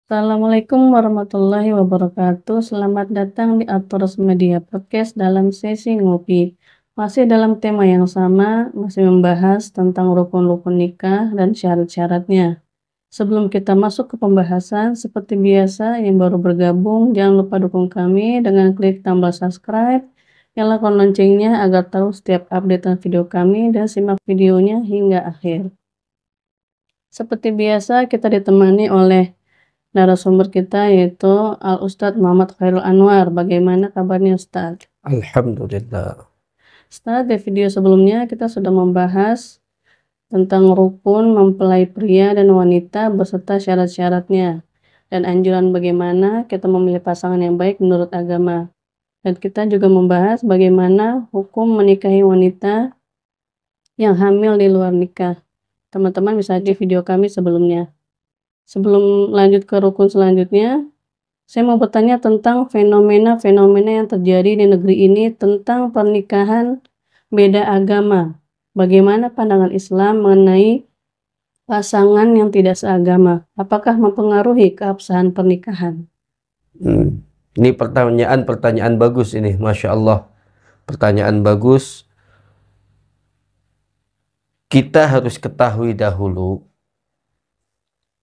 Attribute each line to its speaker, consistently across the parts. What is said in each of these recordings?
Speaker 1: Assalamualaikum warahmatullahi wabarakatuh. Selamat datang di Autoros Media Podcast dalam sesi ngopi. Masih dalam tema yang sama, masih membahas tentang rukun-rukun nikah dan syarat-syaratnya. Sebelum kita masuk ke pembahasan, seperti biasa yang baru bergabung, jangan lupa dukung kami dengan klik tombol subscribe, nyalakan loncengnya agar tahu setiap update video kami dan simak videonya hingga akhir. Seperti biasa, kita ditemani oleh narasumber kita yaitu Al Ustadz Muhammad Khairul Anwar. Bagaimana kabarnya Ustadz?
Speaker 2: Alhamdulillah.
Speaker 1: Ustadz, di video sebelumnya kita sudah membahas tentang rukun mempelai pria dan wanita beserta syarat-syaratnya dan anjuran bagaimana kita memilih pasangan yang baik menurut agama. Dan kita juga membahas bagaimana hukum menikahi wanita yang hamil di luar nikah. Teman-teman bisa di video kami sebelumnya. Sebelum lanjut ke rukun selanjutnya, saya mau bertanya tentang fenomena-fenomena yang terjadi di negeri ini tentang pernikahan beda agama. Bagaimana pandangan Islam mengenai pasangan yang tidak seagama? Apakah mempengaruhi keabsahan pernikahan?
Speaker 2: Ini pertanyaan bagus ini, Masya Allah. Pertanyaan bagus. Kita harus ketahui dahulu,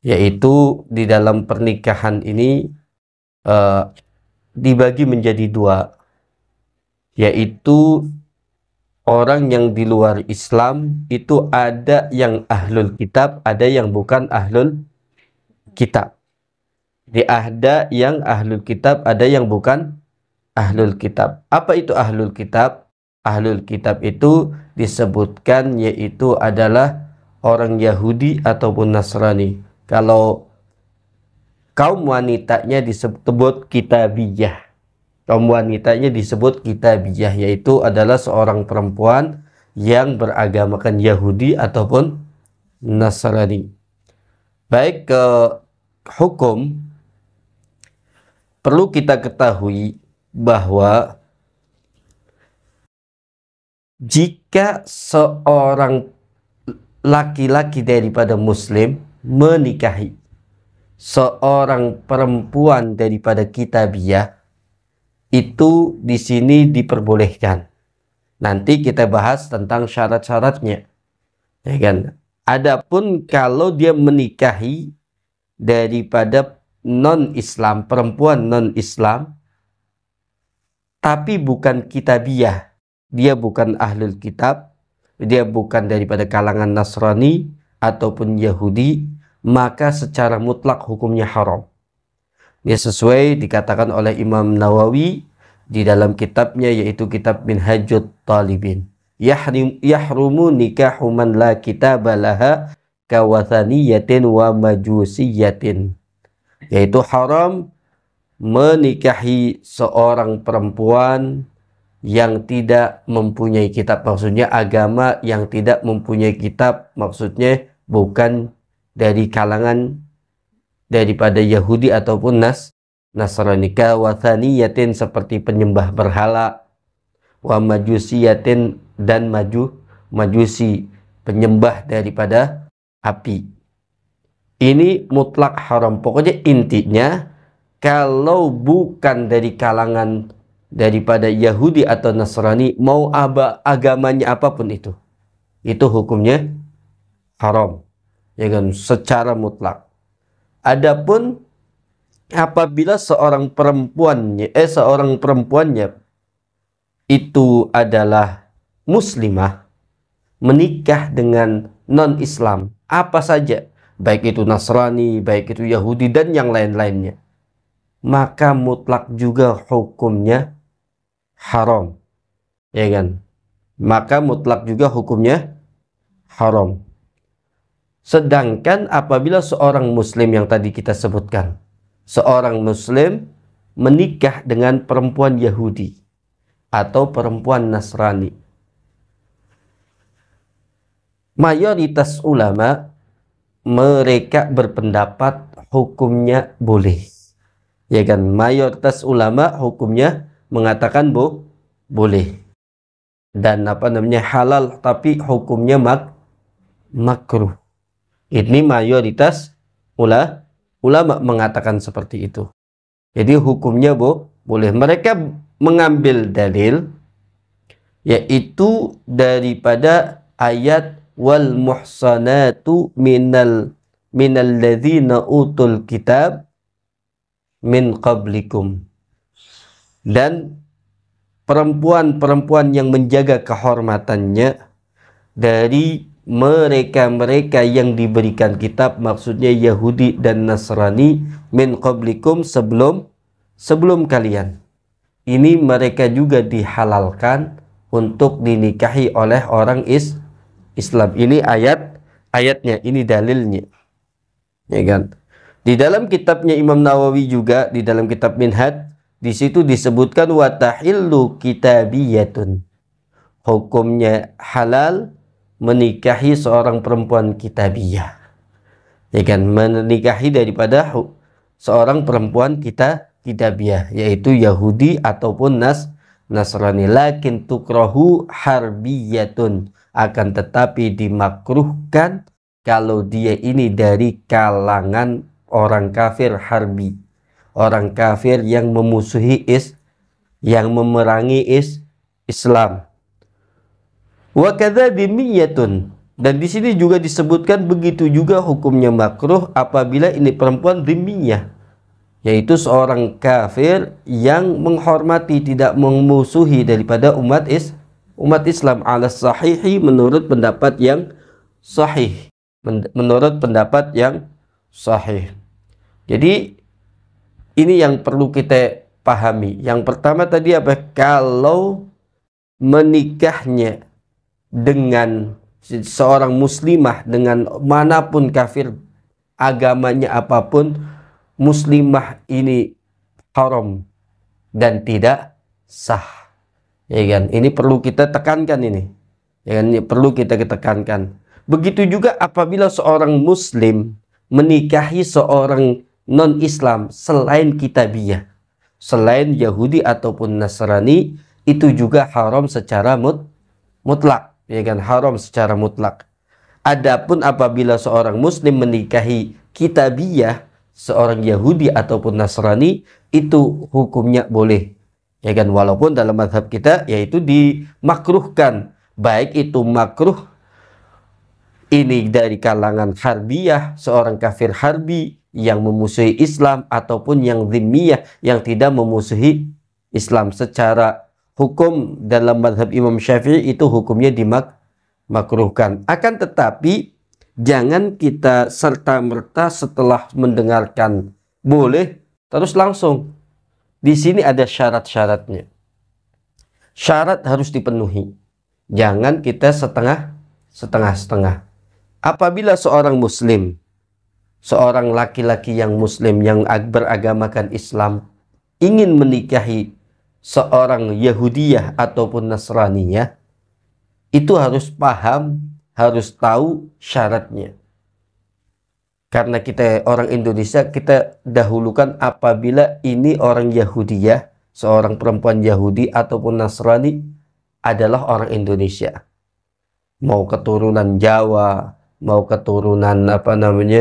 Speaker 2: yaitu di dalam pernikahan ini dibagi menjadi dua, yaitu orang yang di luar Islam itu ada yang ahlul kitab, ada yang bukan ahlul kitab. Ada yang ahlul kitab, ada yang bukan ahlul kitab. Apa itu ahlul kitab? Ahlul kitab itu disebutkan yaitu adalah orang Yahudi ataupun Nasrani. Kalau kaum wanitanya disebut kitabiyah. Kaum wanitanya disebut kitabiyah, yaitu adalah seorang perempuan yang beragamakan Yahudi ataupun Nasrani. Baik, ke hukum perlu kita ketahui bahwa jika seorang laki-laki daripada muslim menikahi seorang perempuan daripada kitabiyah, itu di sini diperbolehkan. Nanti kita bahas tentang syarat-syaratnya, ya kan? Adapun kalau dia menikahi daripada non-Islam, perempuan non-Islam, tapi bukan kitabiyah, dia bukan ahlul kitab, dia bukan daripada kalangan Nasrani ataupun Yahudi, maka secara mutlak hukumnya haram. Dia sesuai dikatakan oleh Imam Nawawi di dalam kitabnya, yaitu kitab Minhajut Talibin. Yahrumu nikahu man la kitaba laha kawathaniyatin wa majusiyatin. Yaitu haram menikahi seorang perempuan yang tidak mempunyai kitab. Maksudnya agama yang tidak mempunyai kitab. Maksudnya bukan dari kalangan daripada Yahudi ataupun Nasrani. Kawathaniyatin seperti penyembah berhala, wa majusiyatin dan majusi, penyembah daripada api. Ini mutlak haram. Pokoknya intinya, kalau bukan dari kalangan daripada Yahudi atau Nasrani, mau agamanya apapun itu hukumnya haram, ya kan, secara mutlak. Adapun apabila seorang perempuannya itu adalah muslimah, menikah dengan non-Islam, apa saja, baik itu Nasrani, baik itu Yahudi dan yang lain-lainnya, maka mutlak juga hukumnya haram, ya kan? Maka mutlak juga hukumnya haram. Sedangkan apabila seorang muslim yang tadi kita sebutkan, seorang muslim menikah dengan perempuan Yahudi atau perempuan Nasrani, mayoritas ulama mereka berpendapat hukumnya boleh, ya kan? Mayoritas ulama hukumnya mengatakan boleh dan halal, tapi hukumnya makruh. Ini mayoritas ulama mengatakan seperti itu. Jadi hukumnya boleh. Mereka mengambil dalil yaitu daripada ayat wal muhsanatu minal ladzina utul kitab min qablikum, dan perempuan-perempuan yang menjaga kehormatannya dari mereka-mereka yang diberikan kitab, maksudnya Yahudi dan Nasrani, min qablikum, sebelum kalian. Ini mereka juga dihalalkan untuk dinikahi oleh orang Islam. Ini ayatnya, ini dalilnya. Ya kan? Di dalam kitabnya Imam Nawawi juga, di dalam kitab Minhaj, di situ disebutkan wa tahillu kitabiyatun. Hukumnya halal menikahi seorang perempuan kitabiyah. Ya kan? Menikahi daripada seorang perempuan kitabiyah, yaitu Yahudi ataupun Nasrani. Lakin tukrahu harbiyatun, akan tetapi dimakruhkan kalau dia ini dari kalangan orang kafir harbi, orang kafir yang memusuhi yang memerangi Islam. Wa kadza dimiyatun, dan di sini juga disebutkan begitu juga hukumnya makruh apabila ini perempuan dimiyah, yaitu seorang kafir yang menghormati, tidak memusuhi daripada umat Islam, ala sahihi, menurut pendapat yang sahih, Jadi ini yang perlu kita pahami. Yang pertama tadi apa? Kalau menikahnya dengan seorang muslimah dengan manapun kafir, agamanya apapun, muslimah ini haram dan tidak sah. Ya kan? Ini perlu kita tekankan ini. Ya kan? Ini perlu kita tekankan. Begitu juga apabila seorang muslim menikahi seorang non-Islam selain kitabiyah, selain Yahudi ataupun Nasrani, itu juga haram secara mutlak, ya kan? Haram secara mutlak. Adapun apabila seorang muslim menikahi kitabiyah, seorang Yahudi ataupun Nasrani, itu hukumnya boleh, ya kan? Walaupun dalam mazhab kita yaitu dimakruhkan, baik itu makruh ini dari kalangan harbiyah, seorang kafir harbi yang memusuhi Islam, ataupun yang zimmiyah, yang tidak memusuhi Islam. Secara hukum dalam mazhab Imam Syafi'i itu hukumnya dimakruhkan. Akan tetapi jangan kita serta-merta setelah mendengarkan boleh terus langsung. Di sini ada syarat-syaratnya. Syarat harus dipenuhi. Jangan kita setengah-setengah. Apabila seorang muslim, seorang laki-laki yang muslim yang beragamakan Islam ingin menikahi seorang Yahudiyah ataupun Nasraniyah, itu harus paham, harus tahu syaratnya. Karena kita orang Indonesia, kita dahulukan apabila ini orang Yahudiyah, seorang perempuan Yahudi ataupun Nasrani adalah orang Indonesia. Mau keturunan Jawa, mau keturunan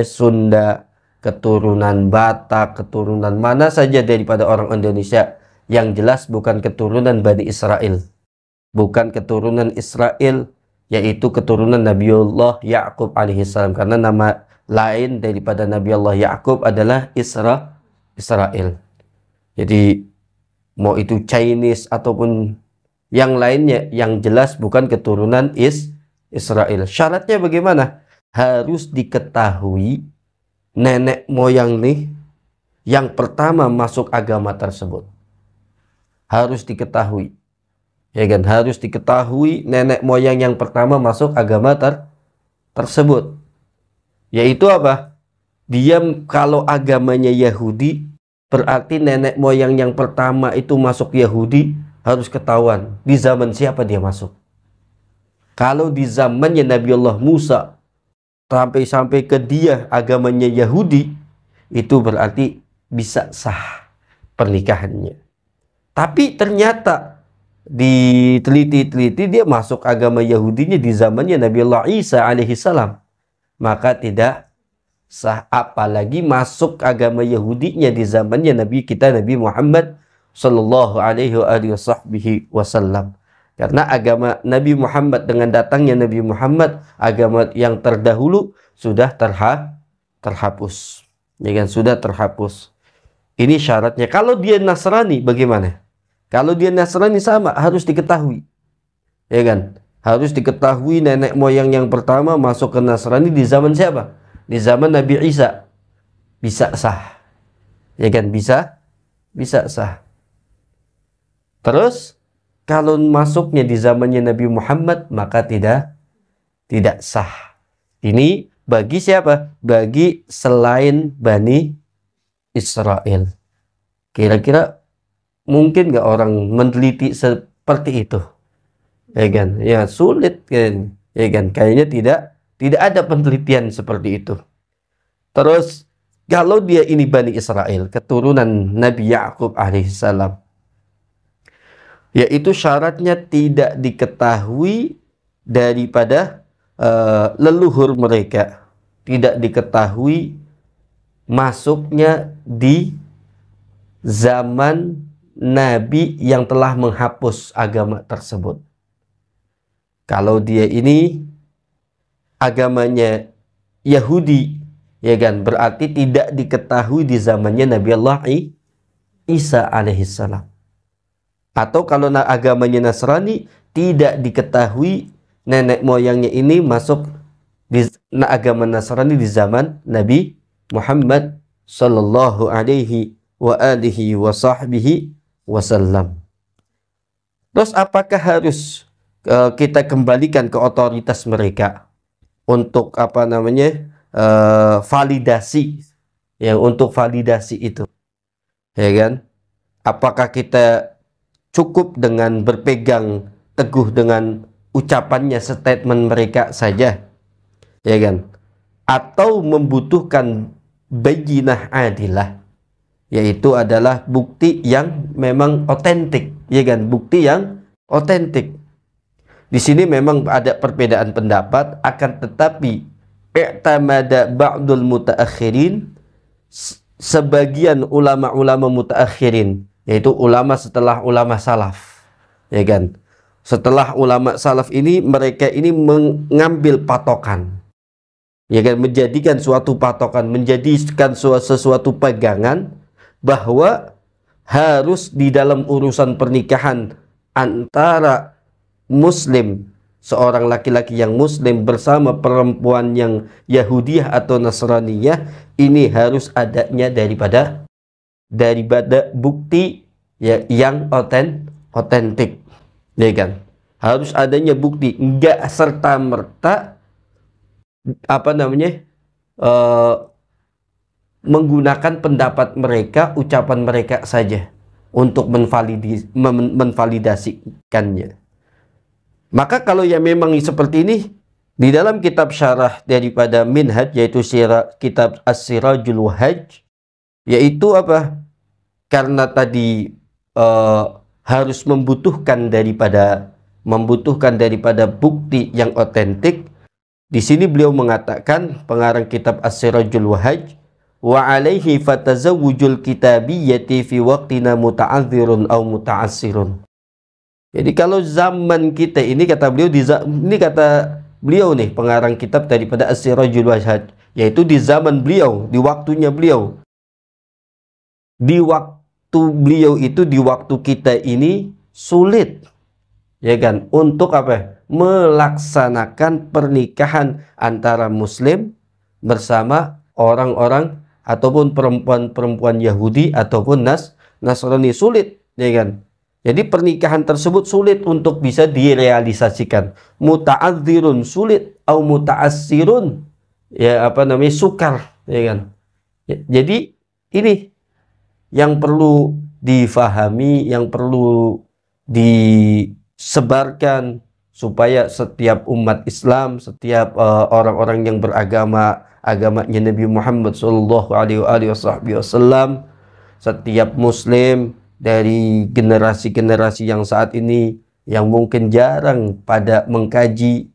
Speaker 2: Sunda, keturunan Batak, keturunan mana saja daripada orang Indonesia, yang jelas bukan keturunan Bani Israel, bukan keturunan Israel, yaitu keturunan Nabiullah Ya'qub alaihissalam, karena nama lain daripada Nabiullah Ya'qub adalah Israel. Jadi mau itu Chinese ataupun yang lainnya, yang jelas bukan keturunan Israel. Syaratnya bagaimana? Harus diketahui nenek moyang nih yang pertama masuk agama tersebut. Harus diketahui. Ya kan? Harus diketahui nenek moyang yang pertama masuk agama tersebut. Yaitu apa? Dia kalau agamanya Yahudi, berarti nenek moyang yang pertama itu masuk Yahudi harus ketahuan di zaman siapa dia masuk. Kalau di zamannya Nabiullah Musa sampai ke dia agamanya Yahudi, itu berarti bisa sah pernikahannya. Tapi ternyata diteliti-teliti dia masuk agama Yahudinya di zamannya Nabiullah Isa alaihissalam, maka tidak sah, apalagi masuk agama Yahudinya di zamannya Nabi kita Nabi Muhammad sallallahu alaihi wasallam. Karena agama Nabi Muhammad dengan datangnya Nabi Muhammad, agama yang terdahulu sudah terhapus. Ya kan, sudah terhapus. Ini syaratnya. Kalau dia Nasrani bagaimana? Kalau dia Nasrani sama, harus diketahui. Ya kan? Harus diketahui nenek moyang yang pertama masuk ke Nasrani di zaman siapa? Di zaman Nabi Isa. Bisa sah. Ya kan? Bisa sah. Terus kalau masuknya di zamannya Nabi Muhammad, maka tidak sah. Ini bagi siapa? Bagi selain Bani Israel. Kira-kira mungkin nggak orang meneliti seperti itu? Ya kan? Ya sulit kan? Ya kan? Kayaknya tidak ada penelitian seperti itu. Terus kalau dia ini Bani Israel, keturunan Nabi Yakub alaihissalam, yaitu syaratnya tidak diketahui daripada leluhur mereka, tidak diketahui masuknya di zaman Nabi yang telah menghapus agama tersebut. Kalau dia ini agamanya Yahudi, ya kan, berarti tidak diketahui di zamannya Nabi Allah Isa alaihissalam. Atau kalau agamanya Nasrani, tidak diketahui nenek moyangnya ini masuk di agama Nasrani di zaman Nabi Muhammad sallallahu alaihi wasallam. Terus apakah harus kita kembalikan ke otoritas mereka untuk apa namanya validasi, ya, untuk validasi itu, ya kan? Apakah kita cukup dengan berpegang teguh dengan ucapannya, statement mereka saja, ya kan? Atau membutuhkan bayyinah adilah, yaitu adalah bukti yang memang otentik, ya kan? Bukti yang otentik. Di sini memang ada perbedaan pendapat, akan tetapi i'tamada ba'dul mutaakhirin, sebagian ulama-ulama mutaakhirin, yaitu ulama setelah ulama salaf, ya kan? Setelah ulama salaf ini, mereka ini mengambil patokan, ya kan, menjadikan suatu patokan, menjadikan sesuatu pegangan bahwa harus di dalam urusan pernikahan antara Muslim, seorang laki-laki yang Muslim bersama perempuan yang Yahudiyah atau Nasraniyah, ini harus adanya daripada bukti, ya, yang otentik, ya kan? Harus adanya bukti, enggak serta merta apa namanya menggunakan pendapat mereka, ucapan mereka saja untuk menvalidasikannya. Maka kalau yang memang seperti ini, di dalam kitab syarah daripada Minhaj, yaitu kitab As-Sirajul Wahhaj, yaitu apa? Karena tadi harus membutuhkan daripada bukti yang otentik. Di sini beliau mengatakan, pengarang kitab As-Sirajul Wahhaj, wa alaihi fatazawwujul kitabiyyati fi waqtina muta'adzirun aw muta'assirun. Jadi kalau zaman kita ini, kata beliau nih, pengarang kitab daripada As-Sirajul Wahhaj, yaitu di zaman beliau, di waktunya beliau, di waktu beliau itu, di waktu kita ini sulit, ya kan, untuk apa? Melaksanakan pernikahan antara Muslim bersama orang-orang ataupun perempuan-perempuan Yahudi ataupun Nasrani, sulit, ya kan? Jadi pernikahan tersebut sulit untuk bisa direalisasikan. Muta'adzirun, sulit, au muta'assirun, ya, apa namanya, sukar, ya kan? Jadi ini yang perlu difahami, yang perlu disebarkan supaya setiap umat Islam, setiap orang-orang yang beragama agamanya Nabi Muhammad sallallahu alaihi wasallam, setiap Muslim dari generasi-generasi yang saat ini yang mungkin jarang pada mengkaji,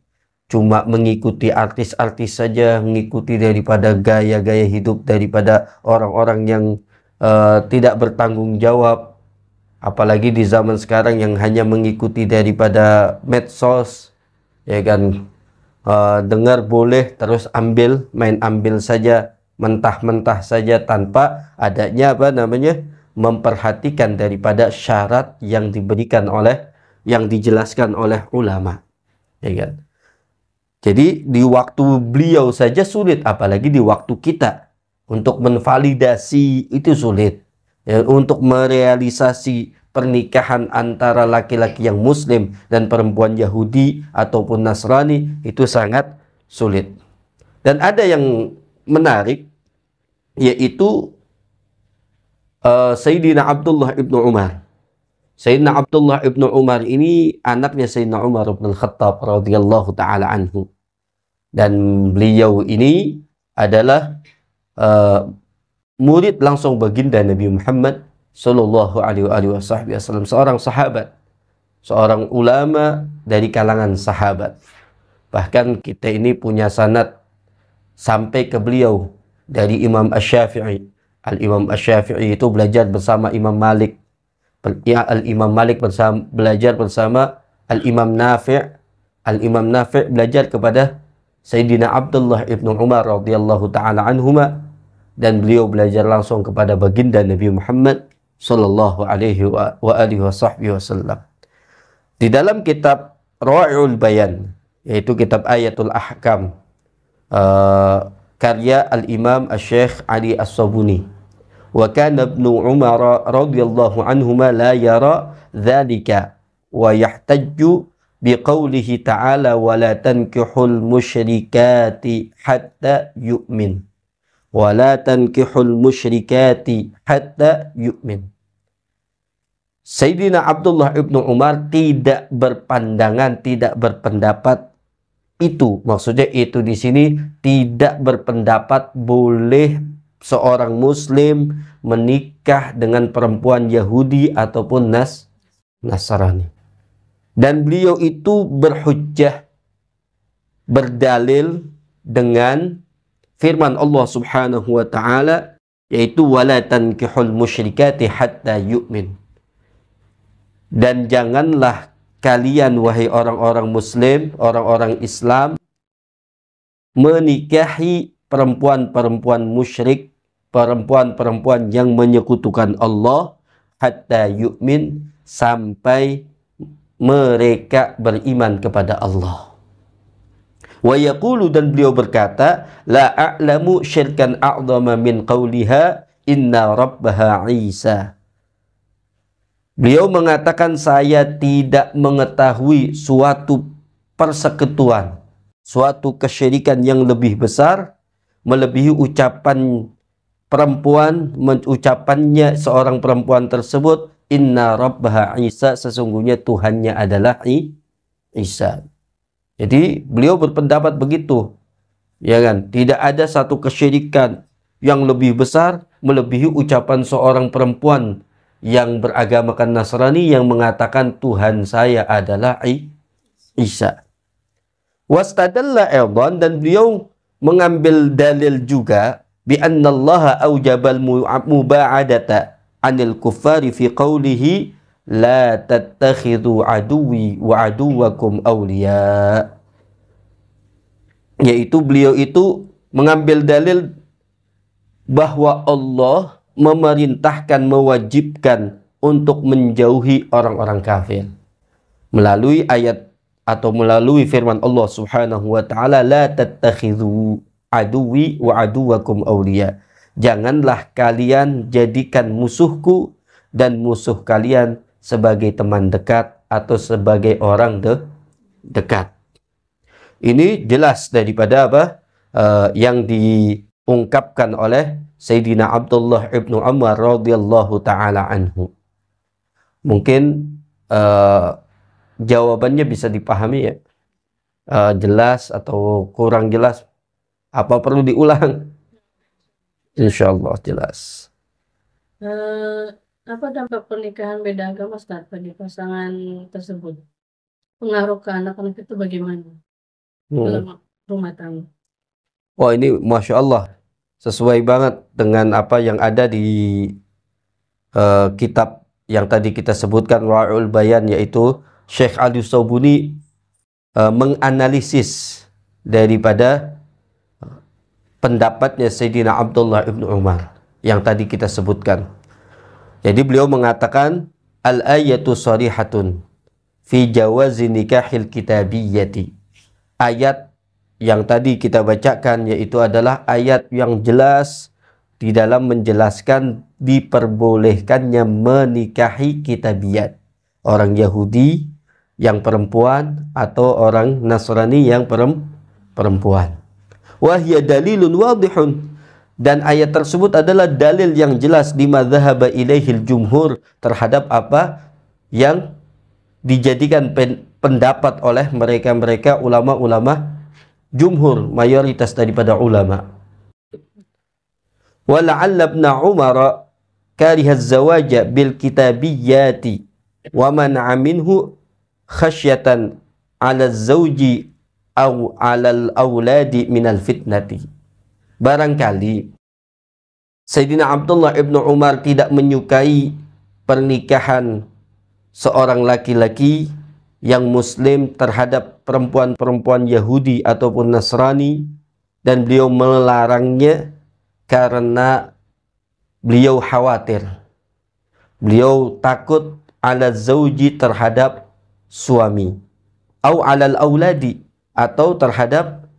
Speaker 2: cuma mengikuti artis-artis saja, mengikuti daripada gaya-gaya hidup daripada orang-orang yang tidak bertanggung jawab, apalagi di zaman sekarang yang hanya mengikuti daripada medsos, ya kan. Dengar boleh terus ambil, main ambil saja, mentah-mentah saja tanpa adanya memperhatikan daripada syarat yang diberikan oleh, yang dijelaskan oleh ulama, ya kan. Jadi di waktu beliau saja sulit, apalagi di waktu kita untuk menvalidasi itu sulit, ya, untuk merealisasi pernikahan antara laki-laki yang muslim dan perempuan Yahudi ataupun Nasrani itu sangat sulit. Dan ada yang menarik, yaitu Sayyidina Abdullah ibnu Umar. Sayyidina Abdullah ibnu Umar ini anaknya Sayyidina Umar bin Khattab radhiyallahu taala anhu. Dan beliau ini adalah murid langsung baginda Nabi Muhammad Sallallahu Alaihi Wasallam, seorang sahabat, seorang ulama dari kalangan sahabat. Bahkan kita ini punya sanad sampai ke beliau dari Imam Asy-Syafi'i. Al-Imam Asy-Syafi'i itu belajar bersama Imam Malik. Ya, Al-Imam Malik belajar bersama Al-Imam Nafi'. Al-Imam Nafi' belajar kepada Sayyidina Abdullah ibnu Umar radhiyallahu taala anhuma, dan beliau belajar langsung kepada baginda Nabi Muhammad sallallahu alaihi wasallam. Di dalam kitab Ra'iul Bayan, yaitu kitab Ayatul Ahkam, karya Al-Imam Asy-Syaikh Ali As-Sabuni, wa kana ibnu Umar radhiyallahu anhuma la yara dzalika wa yahtajju biqaulihi ta'ala wa la tankihul musyrikati hatta yu'min. Wala tankihul musyrikati hatta yu'min. Sayyidina Abdullah ibnu Umar tidak berpandangan, tidak berpendapat itu. Maksudnya itu di sini tidak berpendapat boleh seorang muslim menikah dengan perempuan Yahudi ataupun Nasrani. Dan beliau itu berhujjah, berdalil dengan firman Allah Subhanahu wa taala, yaitu wala tankihul musyrikati hatta yu'min. Dan janganlah kalian wahai orang-orang muslim, orang-orang Islam, menikahi perempuan-perempuan musyrik, perempuan-perempuan yang menyekutukan Allah, hatta yu'min, sampai mereka beriman kepada Allah. Wa yaqulu, dan beliau berkata, la a'lamu syirkan a'zama min qawliha inna rabbaha Isa. Beliau mengatakan, saya tidak mengetahui suatu persekutuan, suatu kesyirikan yang lebih besar melebihi ucapan perempuan, ucapannya seorang perempuan tersebut, inna rabbaha Isa, sesungguhnya Tuhannya adalah Isa. Jadi beliau berpendapat begitu, ya kan? Tidak ada satu kesyirikan yang lebih besar melebihi ucapan seorang perempuan yang beragamakan Nasrani yang mengatakan Tuhan saya adalah Isa. Wastadalla aidan, dan beliau mengambil dalil juga bi annallaha aujabal muba'adata anil kuffari fi qawlihi la tattakhidhu aduwi wa aduwakum awliya. Yaitu beliau itu mengambil dalil bahwa Allah memerintahkan, mewajibkan untuk menjauhi orang-orang kafir melalui ayat atau melalui firman Allah Subhanahu wa taala, la tattakhidhu aduwi wa aduwakum awliya. Janganlah kalian jadikan musuhku dan musuh kalian sebagai teman dekat atau sebagai orang dekat. Ini jelas daripada yang diungkapkan oleh Sayyidina Abdullah ibnu Umar radhiyallahu taala anhu. Mungkin jawabannya bisa dipahami ya, jelas atau kurang jelas, apa perlu diulang? Insyaallah jelas.
Speaker 1: Apa dampak pernikahan beda agama, Ustaz, bagi pasangan tersebut? Pengaruh ke anak-anak itu bagaimana? dalam rumah tangga.
Speaker 2: Oh, ini Masya Allah sesuai banget dengan apa yang ada di kitab yang tadi kita sebutkan Ra'ul Bayan, yaitu Syekh Ali Saubuni menganalisis daripada pendapatnya Sayyidina Abdullah ibnu Umar yang tadi kita sebutkan. Jadi beliau mengatakan al-ayatu sharihatun fi jawazi nikahil kitabiyyati. Ayat yang tadi kita bacakan yaitu adalah ayat yang jelas di dalam menjelaskan diperbolehkannya menikahi kitabiyat, orang Yahudi yang perempuan atau orang Nasrani yang perempuan. Wahya dalilun wadihun, dan ayat tersebut adalah dalil yang jelas di madzhaba ilaihil jumhur, terhadap apa yang dijadikan pendapat oleh mereka-mereka ulama-ulama jumhur, mayoritas daripada ulama. Wala'alla ibn Umar kariha az-zawaja bil kitabiyyati wa man'a minhu khasyatan 'ala az-zawji aw 'ala al-auladi minal fitnati. Barangkali Sayyidina Abdullah ibnu Umar tidak menyukai pernikahan seorang laki-laki yang muslim terhadap perempuan-perempuan Yahudi ataupun Nasrani, dan beliau melarangnya karena beliau khawatir, beliau takut ala zauji terhadap suami, au alal auladi atau terhadap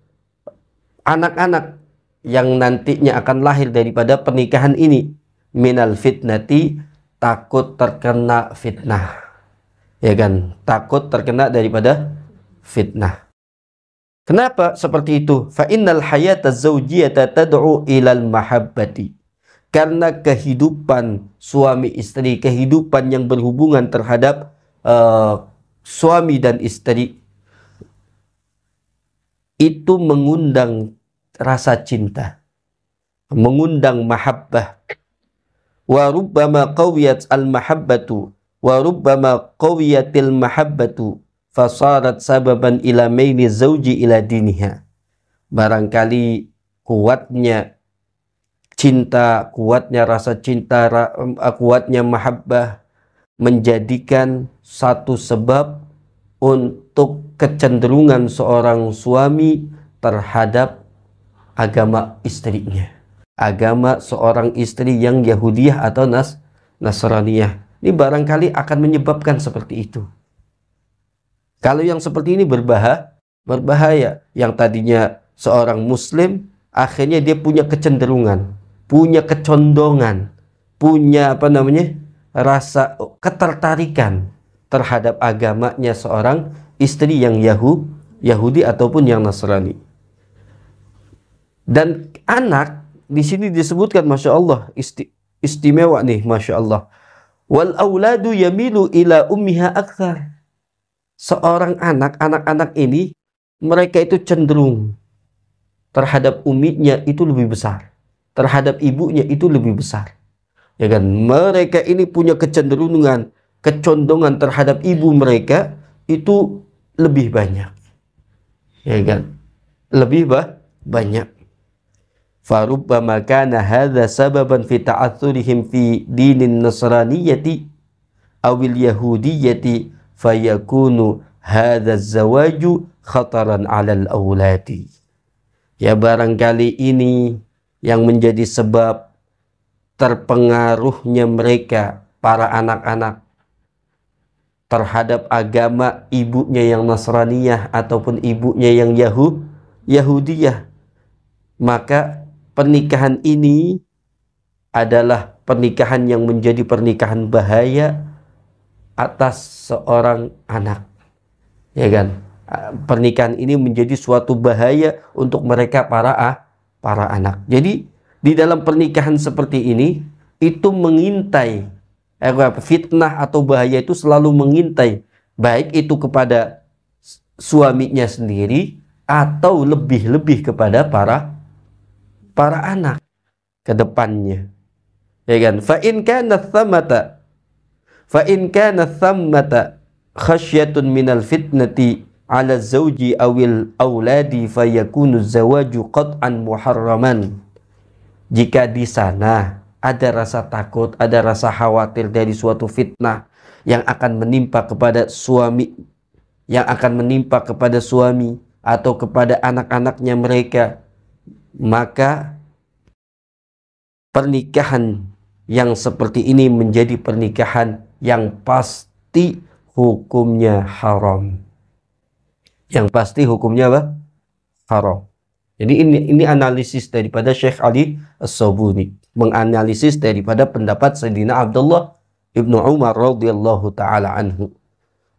Speaker 2: anak-anak yang nantinya akan lahir daripada pernikahan ini, minal fitnati, takut terkena fitnah, ya kan, takut terkena daripada fitnah. Kenapa seperti itu? Fa innal hayata zawjiyata tad'u ilal mahabbati. Karena kehidupan suami istri, kehidupan yang berhubungan terhadap suami dan istri itu mengundang rasa cinta, mengundang mahabbah. Wa rubbama qawiyat al mahabbatu wa rubbama qawiyatil mahabbatu fasarat sababan ila maili zauji ila diniha. Barangkali kuatnya cinta, kuatnya rasa cinta, kuatnya mahabbah menjadikan satu sebab untuk kecenderungan seorang suami terhadap agama istrinya, agama seorang istri yang Yahudiyah atau Nasraniyah. Ini barangkali akan menyebabkan seperti itu. Kalau yang seperti ini berbahaya. Yang tadinya seorang muslim, akhirnya dia punya kecenderungan, punya kecondongan, punya rasa ketertarikan terhadap agamanya seorang istri yang Yahudi ataupun yang Nasrani. Dan anak di sini disebutkan, Masya Allah, istimewa nih, Masya Allah. Wal auladu yamilu ila ummiha akthar. Seorang anak-anak ini mereka itu cenderung terhadap uminya itu lebih besar, terhadap ibunya itu lebih besar, ya kan. Mereka ini punya kecenderungan, kecondongan terhadap ibu mereka itu lebih banyak, ya kan, lebih banyak. Farubbama kana hadza sababan fi ta'athurihim fi dinin nasraniyati awil yahudiyyati fayakunu hadza zawaju khataran 'alal auladi. Ya, barangkali ini yang menjadi sebab terpengaruhnya mereka, para anak-anak, terhadap agama ibunya yang Nasraniyah ataupun ibunya yang Yahudiyah. Maka pernikahan ini adalah pernikahan yang menjadi pernikahan bahaya atas seorang anak, ya kan. Pernikahan ini menjadi suatu bahaya untuk mereka para anak. Jadi di dalam pernikahan seperti ini itu mengintai fitnah atau bahaya itu selalu mengintai, baik itu kepada suaminya sendiri atau lebih-lebih kepada para anak ke depannya, ya kan. Fa in kana thammata khasyatun minal fitnati ala zawji awil auladi fayakunu zawaju qat'an muharraman. Jika di sana ada rasa takut, ada rasa khawatir dari suatu fitnah yang akan menimpa kepada suami, atau kepada anak-anaknya mereka, maka pernikahan yang seperti ini menjadi pernikahan yang pasti hukumnya haram. Yang pasti hukumnya apa? Haram. Jadi ini analisis daripada Syekh Ali As-Sabuni, menganalisis daripada pendapat Sayyidina Abdullah ibnu Umar radhiyallahu taala anhu.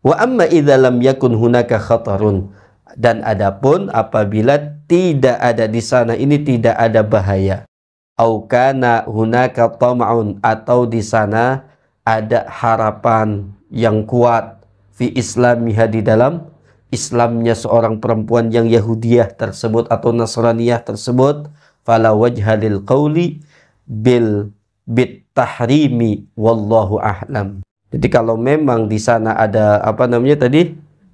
Speaker 2: Wa amma idza lam yakun hunaka khatarun, dan adapun apabila tidak ada di sana ini tidak ada bahaya, au kana hunaka tama'un, atau di sana ada harapan yang kuat, fi islamiha, di dalam Islamnya seorang perempuan yang Yahudiyah tersebut atau Nasraniyah tersebut, fala wajha lil qawli bil tahrimi wallahu a'lam. Jadi kalau memang di sana ada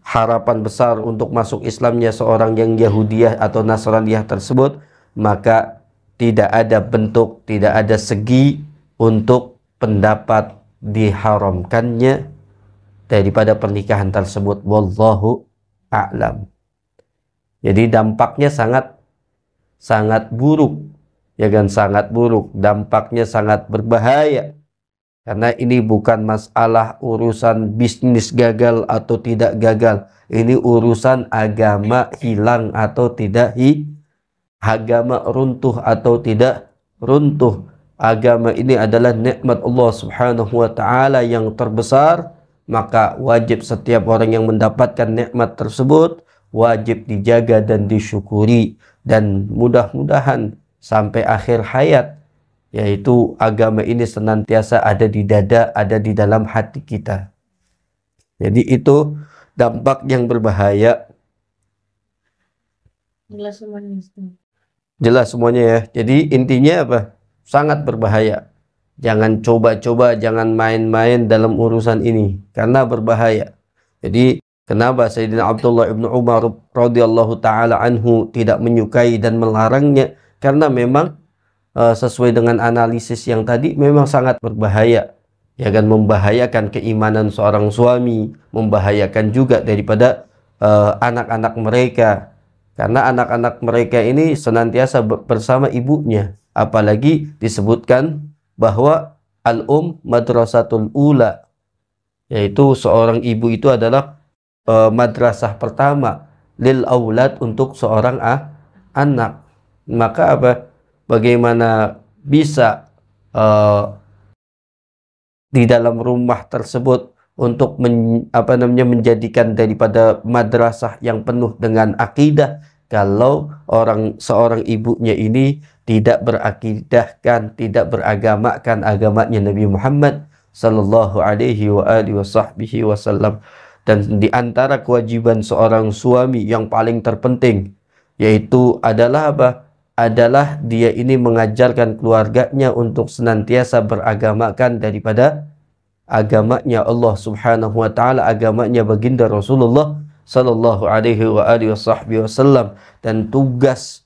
Speaker 2: harapan besar untuk masuk Islamnya seorang yang Yahudiyah atau Nasraniyah tersebut, maka tidak ada bentuk, tidak ada segi untuk pendapat diharamkannya daripada pernikahan tersebut, wallahu a'lam. Jadi dampaknya sangat buruk, ya kan, sangat buruk, dampaknya sangat berbahaya, karena ini bukan masalah urusan bisnis gagal atau tidak gagal, ini urusan agama hilang atau tidak agama runtuh atau tidak runtuh. Agama ini adalah nikmat Allah Subhanahu wa taala yang terbesar, maka wajib setiap orang yang mendapatkan nikmat tersebut wajib dijaga dan disyukuri, dan mudah-mudahan sampai akhir hayat, yaitu agama ini senantiasa ada di dada, ada di dalam hati kita. Jadi itu dampak yang berbahaya.
Speaker 1: Jelas semuanya.
Speaker 2: Jelas semuanya ya. Jadi intinya apa? Sangat berbahaya. Jangan coba-coba, jangan main-main dalam urusan ini, karena berbahaya. Jadi kenapa Sayyidina Abdullah ibnu Umar radhiyallahu taala anhu tidak menyukai dan melarangnya? Karena memang sesuai dengan analisis yang tadi, memang sangat berbahaya, ya kan, membahayakan keimanan seorang suami, membahayakan juga daripada anak-anak mereka, karena anak-anak mereka ini senantiasa bersama ibunya, apalagi disebutkan bahwa madrasatul ula, yaitu seorang ibu itu adalah madrasah pertama lil aulad, untuk seorang anak. Maka bagaimana bisa di dalam rumah tersebut untuk menjadikan daripada madrasah yang penuh dengan akidah, kalau seorang ibunya ini tidak berakidahkan, tidak beragamakan agamanya Nabi Muhammad sallallahu alaihi wa alihi wasallam. Dan di antara kewajiban seorang suami yang paling terpenting, yaitu adalah adalah dia ini mengajarkan keluarganya untuk senantiasa beragamakan daripada agamanya Allah Subhanahu wa taala, agamanya baginda Rasulullah sallallahu alaihi wa alihi wasallam. Dan tugas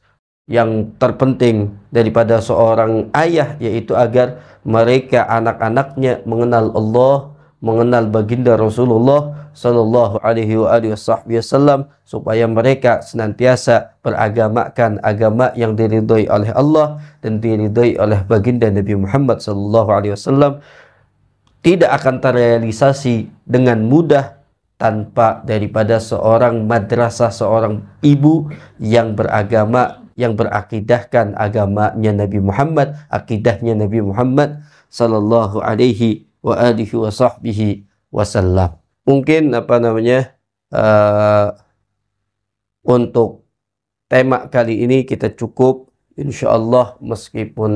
Speaker 2: yang terpenting daripada seorang ayah, yaitu agar mereka, anak-anaknya, mengenal Allah, mengenal baginda Rasulullah sallallahu alaihi wa alihi wasallam, supaya mereka senantiasa beragamakan agama yang diridhoi oleh Allah dan diridhoi oleh baginda Nabi Muhammad sallallahu alaihi wasallam. Tidak akan terrealisasi dengan mudah tanpa daripada seorang madrasah, seorang ibu yang beragama, yang berakidahkan agamanya Nabi Muhammad, akidahnya Nabi Muhammad sallallahu alaihi wa alihi wasallam. Mungkin untuk tema kali ini kita cukup, insyaallah, meskipun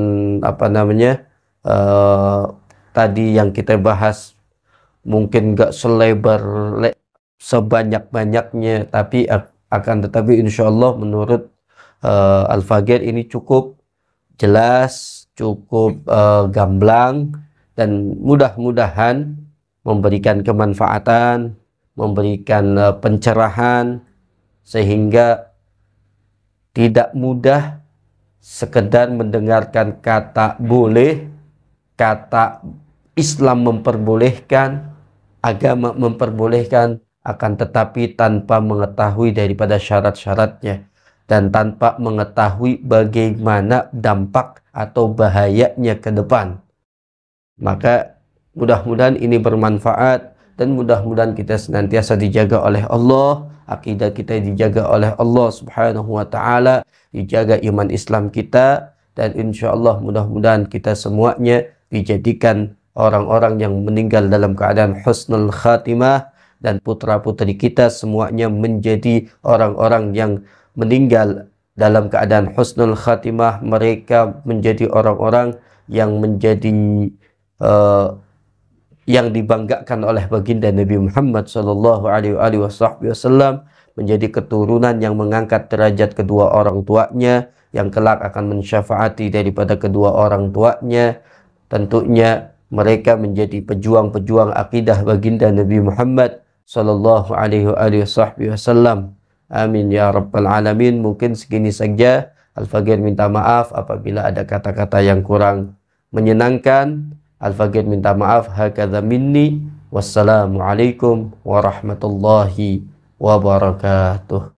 Speaker 2: tadi yang kita bahas mungkin gak selebar sebanyak-banyaknya, tapi tetapi insyaallah menurut Al-Faqir ini cukup jelas, cukup gamblang, dan mudah-mudahan memberikan kemanfaatan memberikan pencerahan, sehingga tidak mudah sekedar mendengarkan kata boleh, kata Islam memperbolehkan, agama memperbolehkan, akan tetapi tanpa mengetahui daripada syarat-syaratnya dan tanpa mengetahui bagaimana dampak atau bahayanya ke depan. Maka mudah-mudahan ini bermanfaat dan mudah-mudahan kita senantiasa dijaga oleh Allah, akidah kita dijaga oleh Allah Subhanahu wa taala, dijaga iman Islam kita, dan insya Allah mudah-mudahan kita semuanya dijadikan orang-orang yang meninggal dalam keadaan husnul khatimah, dan putra-putri kita semuanya menjadi orang-orang yang meninggal dalam keadaan husnul khatimah. Mereka menjadi orang-orang yang menjadi yang dibanggakan oleh baginda Nabi Muhammad sallallahu alaihi wasallam, menjadi keturunan yang mengangkat derajat kedua orang tuanya, yang kelak akan mensyafaati daripada kedua orang tuanya. Tentunya mereka menjadi pejuang-pejuang akidah baginda Nabi Muhammad sallallahu alaihi wasallam. Amin ya rabbal alamin. Mungkin segini saja. Al-Faqir minta maaf apabila ada kata-kata yang kurang menyenangkan. Al-Faqir minta maaf. Hakadha minni. Wassalamualaikum warahmatullahi wabarakatuh.